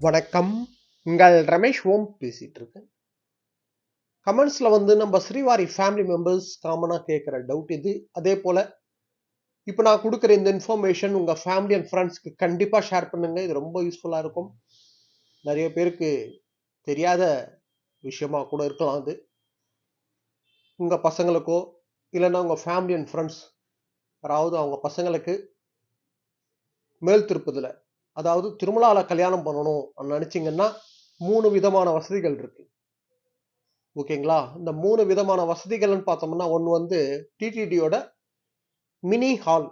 வணக்கம். உங்கள் ரமேஷ் ஓம் பேசிட்டு இருக்கேன். கமெண்ட்ஸ்ல வந்து நம்ம ஸ்ரீவாரி ஃபேமிலி மெம்பர்ஸ் காமனா கேட்கிற டவுட் இது. அதே போல இப்போ நான் கொடுக்குற இந்த இன்ஃபர்மேஷன் உங்க ஃபேமிலி அண்ட் ஃப்ரெண்ட்ஸ்க்கு கண்டிப்பா ஷேர் பண்ணுங்க. இது ரொம்ப யூஸ்ஃபுல்லா இருக்கும். நிறைய பேருக்கு தெரியாத விஷயமா கூட இருக்கலாம். அது உங்க பசங்களுக்கோ இல்லைன்னா உங்க ஃபேமிலி அண்ட் ஃப்ரெண்ட்ஸ் யாராவது அவங்க பசங்களுக்கு மேல் திருப்பதில, அதாவது திருமலால கல்யாணம் பண்ணணும் நினைச்சீங்கன்னா 3 விதமான வசதிகள் இருக்கு. ஓகேங்களா? இந்த 3 விதமான வசதிகள்னு பார்த்தோம்னா, ஒன்று வந்து டிடிடியோட மினி ஹால்.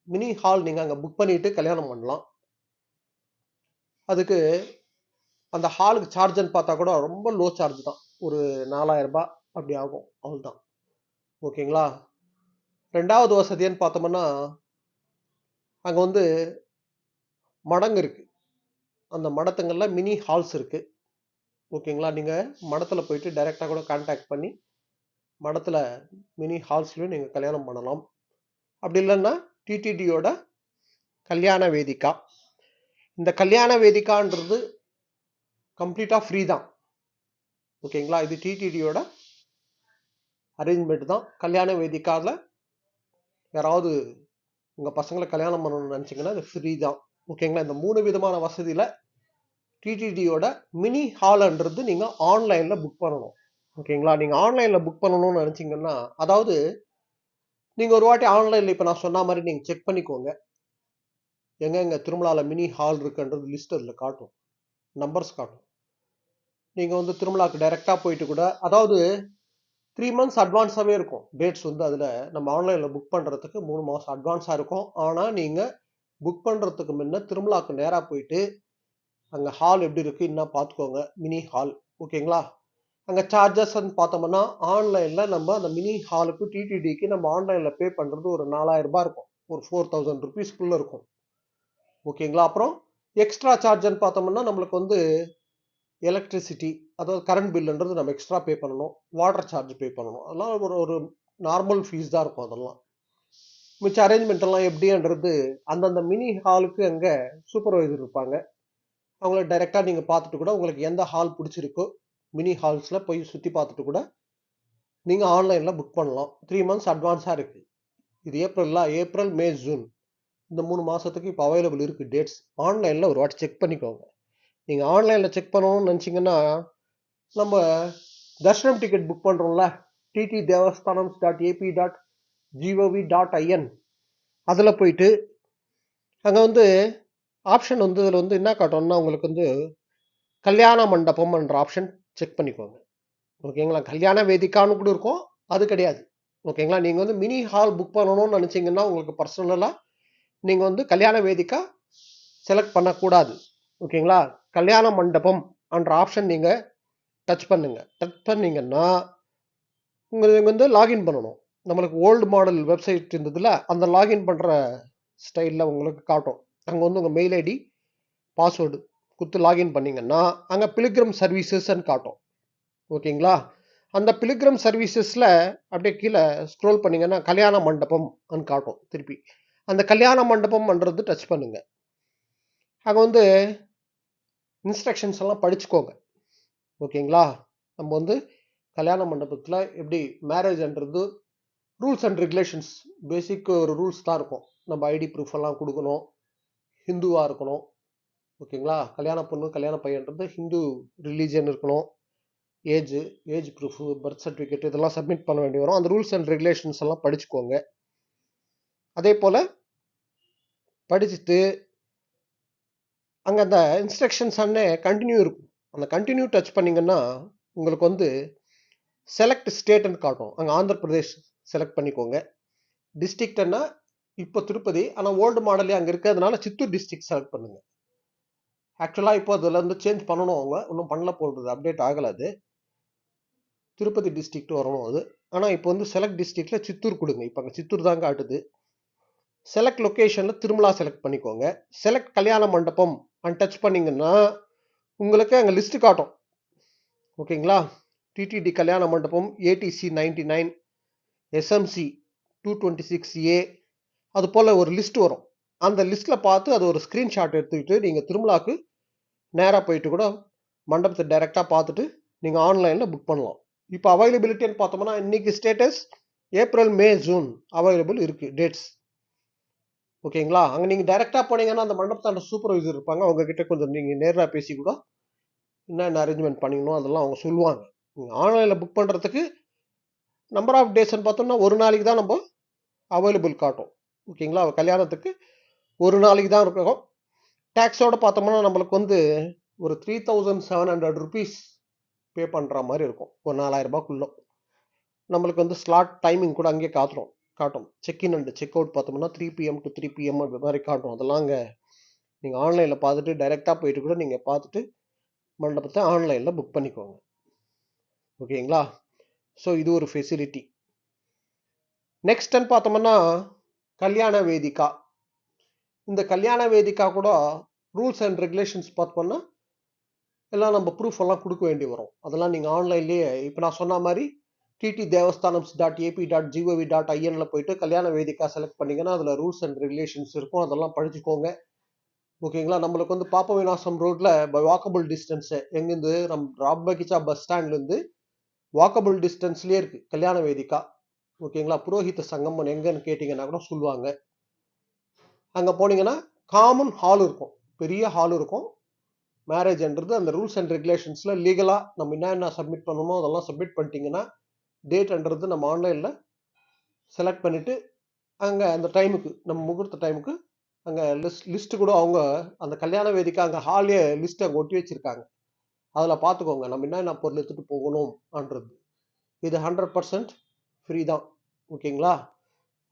மினி ஹால் நீங்க அங்க புக் பண்ணிட்டு கல்யாணம் பண்ணலாம். அதுக்கு அந்த ஹாலுக்கு சார்ஜ்னு பார்த்தா கூட ரொம்ப லோ சார்ஜ் தான். ஒரு 4000 ரூபாய் அப்படி ஆகும். அவ்வளவுதான். ஓகேங்களா? ரெண்டாவது வசதின்னு பார்த்தோம்னா, அங்க வந்து மடங்கு இருக்கு. அந்த மடத்துங்கள்ல மினி ஹால்ஸ் இருக்கு. ஓகேங்களா? நீங்க மடத்துல போயிட்டு டைரக்டா கூட கான்டாக்ட் பண்ணி மடத்துல மினி ஹால்ஸ்லயும் நீங்க கல்யாணம் பண்ணலாம். அப்படி இல்லைன்னா டிடிடியோட கல்யாண வேதிகா. இந்த கல்யாண வேதிகான்றது கம்ப்ளீட்டா ஃப்ரீ தான். ஓகேங்களா? இது டிடிடியோட அரேஞ்ச்மெண்ட் தான். கல்யாண வேதிக்கால யாராவது உங்க பசங்களை கல்யாணம் பண்ணணும்னு நினைச்சீங்கன்னா அது ஃப்ரீ தான். ஓகேங்களா? இந்த 3 விதமான வசதியில டிடிடியோட மினி ஹால்ன்றது நீங்க ஆன்லைன்ல புக் பண்ணணும். ஓகேங்களா? நீங்க ஆன்லைன்ல புக் பண்ணணும்னு நினைச்சீங்கன்னா, அதாவது நீங்க ஒரு வாட்டி ஆன்லைன்ல இப்ப நான் சொன்ன மாதிரி நீங்க செக் பண்ணிக்கோங்க. எங்க திருமலால மினி ஹால் இருக்குன்றது லிஸ்ட் அதுல காட்டும். நம்பர்ஸ் காட்டும். நீங்க வந்து திருமலாக்கு டைரக்டா போயிட்டு கூட, அதாவது 3 months அட்வான்ஸாவே இருக்கும். டேட்ஸ் வந்து அதுல நம்ம ஆன்லைன்ல புக் பண்றதுக்கு 3 மாசம் அட்வான்ஸா இருக்கும். ஆனா நீங்க புக் பண்றதுக்கு முன்ன திருமலாக்கு நேரா போயிட்டு அங்க ஹால் எப்படி இருக்கு என்ன பாத்துக்கோங்க. Mini hall. ஓகேங்களா? அங்க சார்ஜஸ் பார்த்தோம்னா ஆன்லைன்ல நம்ம அந்த மினி ஹாலுக்கு டிடிடிக்கு நம்ம ஆன்லைன்ல பே பண்றது ஒரு 4000 ரூபாய் இருக்கும். ஒரு 4000 ருபீஸ்க்குள்ள இருக்கும். ஓகேங்களா? அப்புறம் எக்ஸ்ட்ரா சார்ஜ்னு பார்த்தோம்னா நம்மளுக்கு வந்து எலக்ட்ரிசிட்டி, அதாவது கரண்ட் பில்லுன்றது நம்ம எக்ஸ்ட்ரா பே பண்ணணும். வாட்டர் சார்ஜ் பே பண்ணணும். அதெல்லாம் ஒரு ஒரு நார்மல் ஃபீஸ் தான் இருக்கும். அதெல்லாம் மிச்ச அரேஞ்ச்மெண்ட் எல்லாம் எப்படின்றது அந்தந்த மினி ஹாலுக்கு அங்க சூப்பர்வைசர் இருப்பாங்க. அவங்கள டைரக்டா நீங்க பார்த்துட்டு கூட உங்களுக்கு எந்த ஹால் பிடிச்சிருக்கோ மினி ஹால்ஸ்ல போய் சுத்தி பார்த்துட்டு கூட நீங்க ஆன்லைன்ல புக் பண்ணலாம். 3 months அட்வான்ஸா இருக்கு. இது ஏப்ரல் மே ஜூன் இந்த 3 மாசத்துக்கு இப்போ அவைலபிள் இருக்கு டேட்ஸ். ஆன்லைன்ல ஒரு வாட்டி செக் பண்ணிக்கோங்க. நீங்க ஆன்லைன்ல செக் பண்ணணும்னு நினைச்சீங்கன்னா நம்ம தர்ஷனம் டிக்கெட் புக் பண்றோம்ல, ttdevasthanams.ap.gov.in அதுல போயிட்டு அங்க வந்து ஆப்ஷன் வந்து இதுல வந்து என்ன காட்டும்னா உங்களுக்கு வந்து கல்யாண மண்டபம் என்ற ஆப்ஷன் செக் பண்ணிக்கோங்க. ஓகேங்களா? கல்யாண வேதிக்கான்னு கூட இருக்கும். அது கிடையாது. ஓகேங்களா? நீங்க வந்து மினி ஹால் புக் பண்ணணும்னு நினைச்சீங்கன்னா உங்களுக்கு பர்சனலா நீங்க வந்து கல்யாண வேதிக்கா செலக்ட் பண்ணக்கூடாது. ஓகேங்களா? கல்யாண மண்டபம் என்ற ஆப்ஷன் நீங்க டச் பண்ணுங்க. டச் பண்ணீங்கன்னா உங்களுக்கு வந்து லாகின் பண்ணணும். நம்மளுக்கு ஓல்டு மாடல் வெப்சைட் இருந்ததுல அந்த லாகின் பண்ற ஸ்டைல்ல உங்களுக்கு காட்டும். அங்க வந்து உங்க மெயில் ஐடி பாஸ்வேர்டு கொடுத்து லாகின் பண்ணீங்கன்னா அங்க பிலிகிரம் சர்வீசஸ்ன்னு காட்டும். ஓகேங்களா? அந்த பிலிகிரம் சர்வீசஸ்ல அப்படியே கீழே ஸ்க்ரோல் பண்ணீங்கன்னா கல்யாண மண்டபம் காட்டும். திருப்பி அந்த கல்யாண மண்டபம்ன்றது டச் பண்ணுங்க. அங்க வந்து இன்ஸ்ட்ரக்ஷன்ஸ் எல்லாம் படிச்சுக்கோங்க. ஓகேங்களா? நம்ம வந்து கல்யாண மண்டபத்துல எப்படி மேரேஜ்ன்றது ரூல்ஸ் அண்ட் ரெகுலேஷன்ஸ், பேசிக் ஒரு ரூல்ஸ் தான் இருக்கும். நம்ம ஐடி ப்ரூஃப் எல்லாம் கொடுக்கணும். ஹிந்துவா இருக்கணும். ஓகேங்களா? கல்யாண பொண்ணு கல்யாண பையன்றது ஹிந்து ரிலீஜியன் இருக்கணும். ஏஜ் ப்ரூஃப், பர்த் சர்டிஃபிகேட் இதெல்லாம் சப்மிட் பண்ண வேண்டி வரும். அந்த ரூல்ஸ் அண்ட் ரெகுலேஷன்ஸ் எல்லாம் படிச்சுக்கோங்க. அதே போல படிச்சுட்டு அங்க அந்த இன்ஸ்ட்ரக்ஷன்ஸ் கண்டினியூ இருக்கும். அந்த கண்டினியூ டச் பண்ணீங்கன்னா உங்களுக்கு வந்து செலக்ட் ஸ்டேட்னு காட்டும். அங்க ஆந்திர பிரதேஷ் செலக்ட் பண்ணிக்கோங்க. டிஸ்ட்ரிக்ட்னா இப்போ திருப்பதி, ஆனா ஓல்டு மாடலே அங்க இருக்கிறதுனால சித்தூர் டிஸ்ட்ரிக்ட் செலக்ட் பண்ணுங்க. ஆக்சுவலா இப்போ அதுல இருந்து சேஞ்ச் பண்ணணும். அவங்க இன்னும் பண்ணல போடுறது, அப்டேட் ஆகல. அது திருப்பதி டிஸ்ட்ரிக்ட் வரணும் அது. ஆனா இப்போ வந்து செலக்ட் டிஸ்ட்ரிக்ட்ல சித்தூர் கொடுங்க. இப்போ அங்க சித்தூர் தான் காட்டுது. செலக்ட் லொகேஷன்ல திருமலா செலக்ட் பண்ணிக்கோங்க. செலக்ட் கல்யாண மண்டபம் டச் பண்ணீங்கன்னா உங்களுக்கு அங்க லிஸ்ட் காட்டும். ஓகேங்களா? டிடிடி கல்யாண மண்டபம் ஏடிசி 99, எஸ்எம்சி 226A அது போல ஒரு லிஸ்ட் வரும். அந்த லிஸ்ட்ல பார்த்து அது ஒரு ஸ்கிரீன்ஷாட் எடுத்துக்கிட்டு நீங்க திருமலாக்கு நேராக போயிட்டு கூட மண்டபத்தை டைரெக்டாக பார்த்துட்டு நீங்கள் ஆன்லைனில் புக் பண்ணலாம். இப்போ அவைலபிலிட்டின்னு பார்த்தோம்னா இன்னைக்கு ஸ்டேட்டஸ் ஏப்ரல், மே, ஜூன் அவைலபிள் இருக்குது டேட்ஸ். ஓகேங்களா? அங்கே நீங்கள் டைரெக்டாக போனீங்கன்னா அந்த மண்டபத்தாண்ட சூப்பர்வைசர் இருப்பாங்க. அவங்கக்கிட்ட கொஞ்சம் நீங்கள் நேராக பேசி கூட என்னென்ன அரேஞ்ச்மெண்ட் பண்ணிக்கணும் அதெல்லாம் அவங்க சொல்லுவாங்க. நீங்கள் ஆன்லைனில் புக் பண்ணுறதுக்கு நம்பர் ஆஃப் டேஸ்ன்னு பார்த்தோம்னா ஒரு நாளைக்கு தான் நம்ம அவைலபிள் காட்டும். ஓகேங்களா? கல்யாணத்துக்கு ஒரு நாளைக்கு தான் இருக்கும். டேக்ஸோடு பார்த்தோம்னா நம்மளுக்கு வந்து ஒரு 3700 rupees பே பண்ணுற மாதிரி இருக்கும். ஒரு 4000 ரூபாய்க்குள்ள நம்மளுக்கு வந்து ஸ்லாட் டைமிங் கூட அங்கேயே காட்டும். செக்இன் அண்ட் செக் அவுட் பார்த்தோம்னா 3 PM to 3 PM அது மாதிரி காட்டும். அதெல்லாம் அங்கே நீங்கள் ஆன்லைனில் பார்த்துட்டு டைரெக்டாக போயிட்டு கூட நீங்கள் பார்த்துட்டு மண்டபத்தை ஆன்லைனில் புக் பண்ணிக்கோங்க. ஓகேங்களா? ஸோ இது ஒரு ஃபெசிலிட்டி. நெக்ஸ்ட்ன்னு பார்த்தோம்னா கல்யாண வேதிகா. இந்த கல்யாண வேதிகா கூட ரூல்ஸ் அண்ட் ரெகுலேஷன்ஸ் பார்த்தோம்னா எல்லாம் நம்ம ப்ரூஃப் எல்லாம் கொடுக்க வேண்டி வரும். அதெல்லாம் நீங்கள் ஆன்லைன்லேயே இப்போ நான் சொன்ன மாதிரி ttdevastanams.ap.gov.in போயிட்டு கல்யாண வேதிகா செலக்ட் பண்ணிங்கன்னா அதில் ரூல்ஸ் அண்ட் ரெகுலேஷன்ஸ் இருக்கும். அதெல்லாம் படிச்சுக்கோங்க. ஓகேங்களா? நம்மளுக்கு வந்து பாப்ப விநாசம் ரோட்டில் பை வாக்கபிள் டிஸ்டன்ஸு எங்கேருந்து நம்ம ராம்பகிச்சா பஸ் ஸ்டாண்ட்லேருந்து வாக்கபிள் டிஸ்டன்ஸ்லேயே இருக்குது கல்யாண வேதிகா. ஓகேங்களா? புரோஹித சங்கமம் எங்கன்னு கேட்டிங்கன்னா கூட சொல்லுவாங்க. அங்கே போனீங்கன்னா காமன் ஹால் இருக்கும், பெரிய ஹால் இருக்கும். மேரேஜ்ன்றது அந்த ரூல்ஸ் அண்ட் ரெகுலேஷன்ஸில் லீகலாக நம்ம என்ன சப்மிட் பண்ணணுமோ அதெல்லாம் சப்மிட் பண்ணிட்டீங்கன்னா டேட்ன்றது நம்ம ஆன்லைனில் செலக்ட் பண்ணிவிட்டு அங்கே அந்த டைமுக்கு நம்ம முகூர்த்த டைமுக்கு அங்கே லிஸ்ட்டு கூட அவங்க அந்த கல்யாண வேதிக்கு அங்கே ஹாலே லிஸ்ட்டு அங்கே ஒட்டி வச்சுருக்காங்க. அதில் பார்த்துக்கோங்க நம்ம என்னென்ன பொருள் எடுத்துகிட்டு போகணும்ன்றது. இது 100% ஃப்ரீ தான். ஓகேங்களா?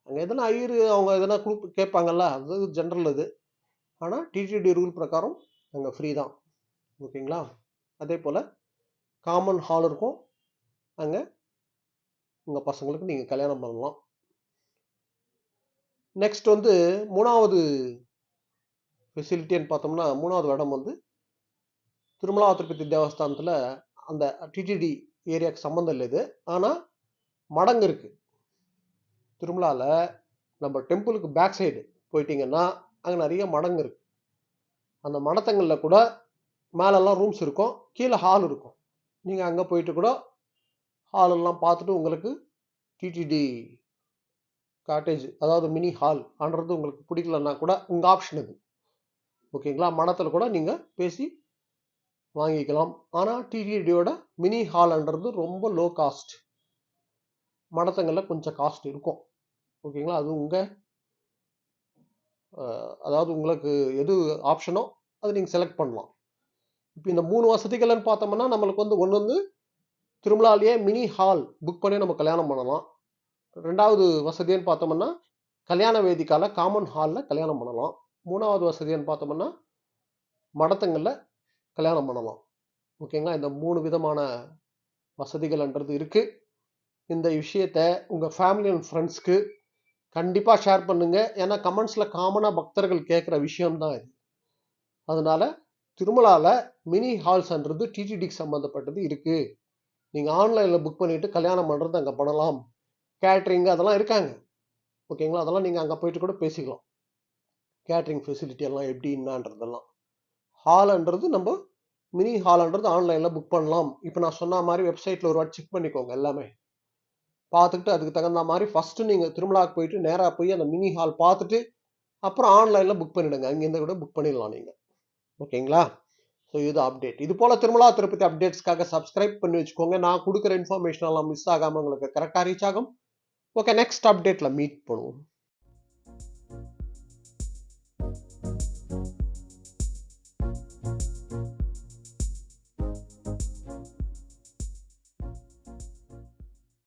அங்கே எதனா ஐயர் அவங்க எதனா கேட்பாங்கல்ல, அது ஜென்ரல் இது. ஆனால் டிடிடி ரூல் பிரகாரம் அங்கே ஃப்ரீ தான். ஓகேங்களா? அதே போல் காமன் ஹால் இருக்கும். அங்கே உங்கள் பசங்களுக்கு நீங்கள் கல்யாணம் பண்ணலாம். நெக்ஸ்ட் வந்து மூணாவது ஃபெசிலிட்டின்னு பார்த்தோம்னா மூணாவது இடம் வந்து திருமலா திருப்பதி தேவஸ்தானத்தில் அந்த டிடிடி ஏரியாவுக்கு சம்மந்தம் இல்லை இது. ஆனால் மடங்கு இருக்குது திருமலாவில். நம்ம டெம்பிளுக்கு பேக் சைடு போயிட்டீங்கன்னா அங்கே நிறைய மடங்கு இருக்குது. அந்த மடத்தங்களில் கூட மேலெல்லாம் ரூம்ஸ் இருக்கும், கீழே ஹால் இருக்கும். நீங்கள் அங்கே போயிட்டு கூட ஹாலெல்லாம் பார்த்துட்டு உங்களுக்கு டிடிடி காட்டேஜ் அதாவது மினி ஹால் ஆன்றது உங்களுக்கு பிடிக்கலன்னா கூட உங்கள் ஆப்ஷன் இது. ஓகேங்களா? மடத்தில் கூட நீங்கள் பேசி வாங்கிக்கலாம். ஆனால் டிடிடியோட மினி ஹால்ன்றது ரொம்ப லோ காஸ்ட். மடத்தங்களில் கொஞ்சம் காஸ்ட் இருக்கும். ஓகேங்களா? அது உங்கள் அதாவது உங்களுக்கு எது ஆப்ஷனோ அதை நீங்கள் செலக்ட் பண்ணலாம். இப்போ இந்த 3 வசதிகள்னு பார்த்தோம்னா நம்மளுக்கு வந்து ஒன்று வந்து திருமலாலேயே மினி ஹால் புக் பண்ணி நம்ம கல்யாணம் பண்ணலாம். ரெண்டாவது வசதின்னு பார்த்தோம்னா கல்யாண வேதிக்கால காமன் ஹாலில் கல்யாணம் பண்ணலாம். மூணாவது வசதின்னு பார்த்தோம்னா மடத்தங்களில் கல்யாணம் பண்ணலாம். ஓகேங்களா? இந்த 3 விதமான வசதிகள்ன்றது இருக்குது. இந்த விஷயத்தை உங்கள் ஃபேமிலி அண்ட் ஃப்ரெண்ட்ஸ்க்கு கண்டிப்பாக ஷேர் பண்ணுங்கள். ஏன்னா கமெண்ட்ஸில் காமனாக பக்தர்கள் கேட்குற விஷயம்தான் இது. அதனால் திருமலாவில் மினி ஹால்ஸ்ன்றது டிடிடிக்கு சம்மந்தப்பட்டது இருக்குது. நீங்கள் ஆன்லைனில் புக் பண்ணிவிட்டு கல்யாணம் பண்ணுறது அங்கே பண்ணலாம். கேட்ரிங் அதெல்லாம் இருக்காங்க. ஓகேங்களா? அதெல்லாம் நீங்கள் அங்கே போயிட்டு கூட பேசிக்கலாம். கேட்ரிங் ஃபெசிலிட்டி எல்லாம் எப்படி என்னன்றதெல்லாம். ஹால்ன்றது நம்ம மினி ஹால்ன்றது ஆன்லைனில் புக் பண்ணலாம். இப்போ நான் சொன்ன மாதிரி வெப்சைட்டில் ஒரு வாட்டி செக் பண்ணிக்கோங்க. எல்லாமே பார்த்துக்கிட்டு அதுக்கு தகுந்த மாதிரி ஃபஸ்ட்டு நீங்கள் திருமலாவுக்கு போயிட்டு நேராக போய் அந்த மினி ஹால் பார்த்துட்டு அப்புறம் ஆன்லைனில் புக் பண்ணிவிடுங்க. அங்கேருந்து கூட புக் பண்ணிடலாம் நீங்கள். ஓகேங்களா? ஸோ இது அப்டேட். இது போல் திருமலா திருப்பதி அப்டேட்ஸ்க்காக சப்ஸ்கிரைப் பண்ணி வச்சுக்கோங்க. நான் கொடுக்குற இன்ஃபர்மேஷன் எல்லாம் மிஸ் ஆகாமல் உங்களுக்கு கரெக்டாக ரீச் ஆகும். ஓகே, நெக்ஸ்ட் அப்டேட்டில் மீட் பண்ணுவோம்.